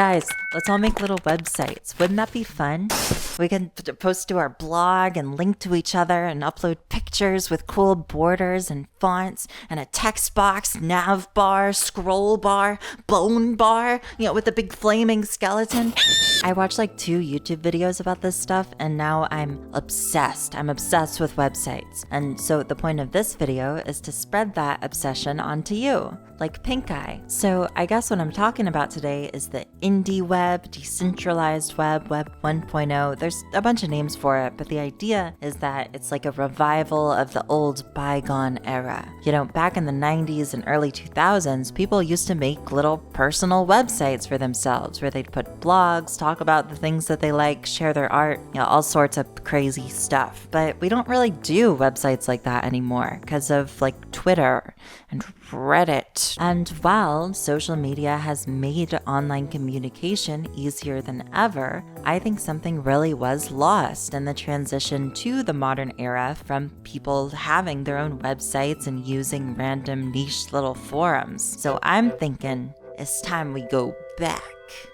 Guys, let's all make little websites. Wouldn't that be fun? We can post to our blog and link to each other and upload pictures with cool borders and fonts and a text box, nav bar, scroll bar, bone bar, with the big flaming skeleton. I watched like 2 YouTube videos about this stuff and now I'm obsessed. I'm obsessed with websites. And so the point of this video is to spread that obsession onto you, like pink eye. So I guess what I'm talking about today is the indie web, decentralized web, Web 1.0. There's a bunch of names for it, but the idea is that it's like a revival of the old bygone era. Back in the 90s and early 2000s, people used to make little personal websites for themselves where they'd put blogs, talk about the things that they like, share their art, all sorts of crazy stuff. But we don't really do websites like that anymore because of like Twitter and Reddit. And while social media has made online communication easier than ever, I think something really was lost in the transition to the modern era from people having their own websites and using random niche little forums. So I'm thinking it's time we go back.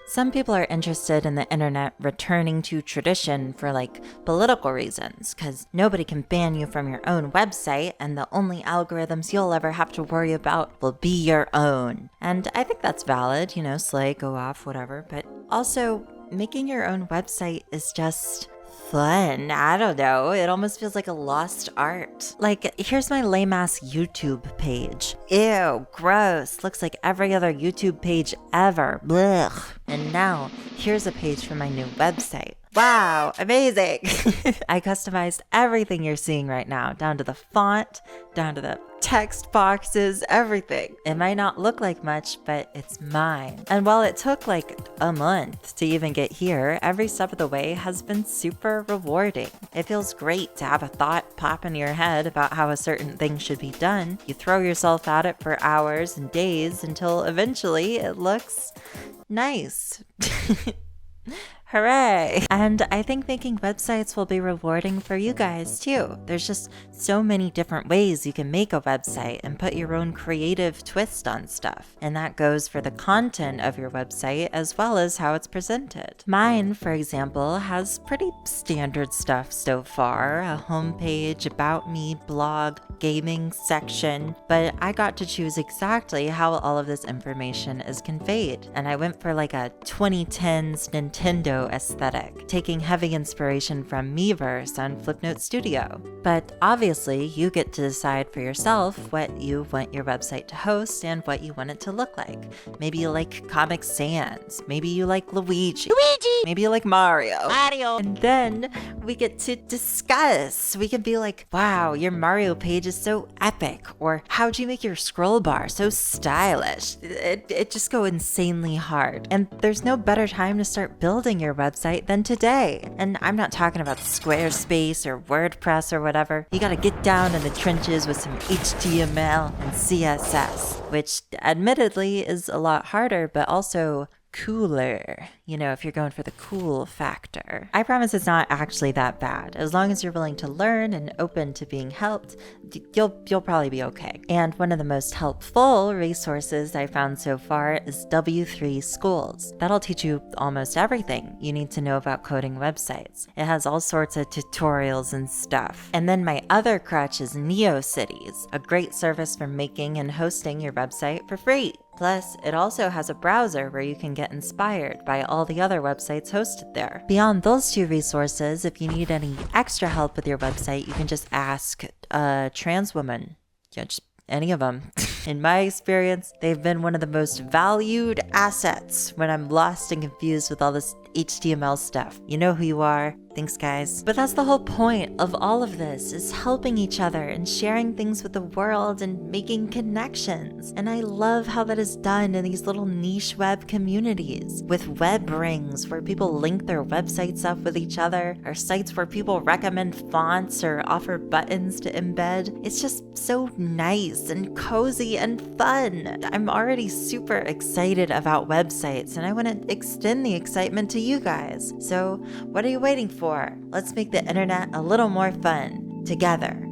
Some people are interested in the internet returning to tradition for like political reasons, because nobody can ban you from your own website and the only algorithms you'll ever have to worry about will be your own. And I think that's valid, slay, go off, whatever. But also, making your own website is just fun. I don't know. It almost feels like a lost art. Like, here's my lame-ass YouTube page. Ew, gross. Looks like every other YouTube page ever. Blech. And now, here's a page for my new website. Wow, amazing. I customized everything you're seeing right now, down to the font, down to the text boxes, everything. It might not look like much, but it's mine. And while it took like a month to even get here, every step of the way has been super rewarding. It feels great to have a thought pop in your head about how a certain thing should be done. You throw yourself at it for hours and days until eventually it looks nice. Hooray! And I think making websites will be rewarding for you guys too. There's just so many different ways you can make a website and put your own creative twist on stuff. And that goes for the content of your website as well as how it's presented. Mine, for example, has pretty standard stuff so far. A homepage, about me, blog, gaming section. But I got to choose exactly how all of this information is conveyed. And I went for like a 2010s Nintendo aesthetic, taking heavy inspiration from Miiverse and Flipnote Studio. But obviously, you get to decide for yourself what you want your website to host and what you want it to look like. Maybe you like Comic Sans. Maybe you like Luigi. Maybe you like Mario. And then we get to discuss. We can be like, wow, your Mario page is so epic. Or how'd you make your scroll bar so stylish? It just go insanely hard. And there's no better time to start building your website than today. And I'm not talking about Squarespace or WordPress or whatever. You gotta get down in the trenches with some HTML and CSS, which admittedly is a lot harder, but also cooler, if you're going for the cool factor. I promise it's not actually that bad. As long as you're willing to learn and open to being helped, you'll probably be okay. And one of the most helpful resources I found so far is W3 Schools. That'll teach you almost everything you need to know about coding websites. It has all sorts of tutorials and stuff. And then my other crutch is NeoCities, a great service for making and hosting your website for free. Plus, it also has a browser where you can get inspired by all the other websites hosted there. Beyond those 2 resources, if you need any extra help with your website, you can just ask a trans woman. Yeah, just any of them. In my experience, they've been one of the most valued assets when I'm lost and confused with all this HTML stuff. You know who you are. Thanks, guys. But that's the whole point of all of this, is helping each other and sharing things with the world and making connections. And I love how that is done in these little niche web communities with web rings where people link their websites up with each other, or sites where people recommend fonts or offer buttons to embed. It's just so nice and cozy and fun. I'm already super excited about websites, and I want to extend the excitement to you guys. So what are you waiting for? Let's make the internet a little more fun together.